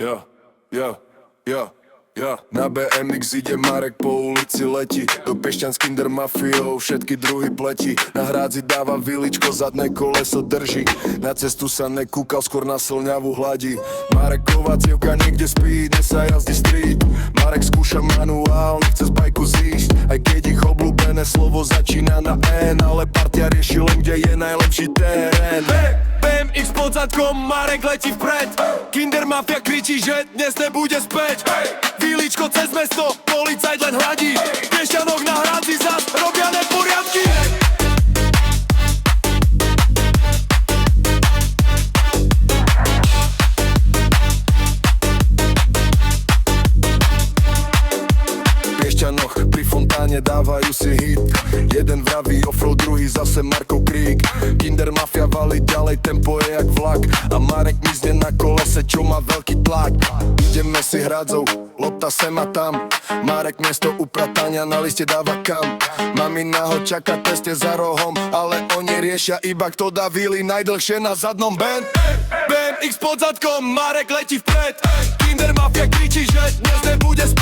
Ja, ja, ja, ja. Na BMX ide Marek, po ulici letí do Piešťan s Kinder mafiou, všetky druhy pleti. Na hrádzi dáva viličko, zadné koleso drží. Na cestu sa nekúkal, skôr na slňavu hladí. Mareková cievka niekde spí, dnes sa jazdí street. Marek skúša manuál, nechce z bajku zísť. Aj keď ich obľúbené slovo začína na N, ale partia rieši len, kde je najlepší terén. BMX pod zadkom, Marek letí vpred. Kinder mafia kričí, že dnes nebude späť. Viličko cez mesto, policajt len hladí. V Piešťanoch na hrádzi zas robia neporiadky. V Piešťanoch pri fontáne dávajú si hit. Jeden vraví offroad, druhý zase Markov krík. Kinder mafia valí ďalej, tempo je jak vlak. A Marek mizne na kolese, čo má veľký tlak. Ideme si hrádzou, lopta sem a tam. Marek miesto upratania na liste dáva kam. Mamina ho čaká teste za rohom, ale oni riešia iba kto dá vily najdlhšie na zadnom band. BMX pod zadkom, Marek letí vpred. Kinder mafia kričí, že dnes nebude späť.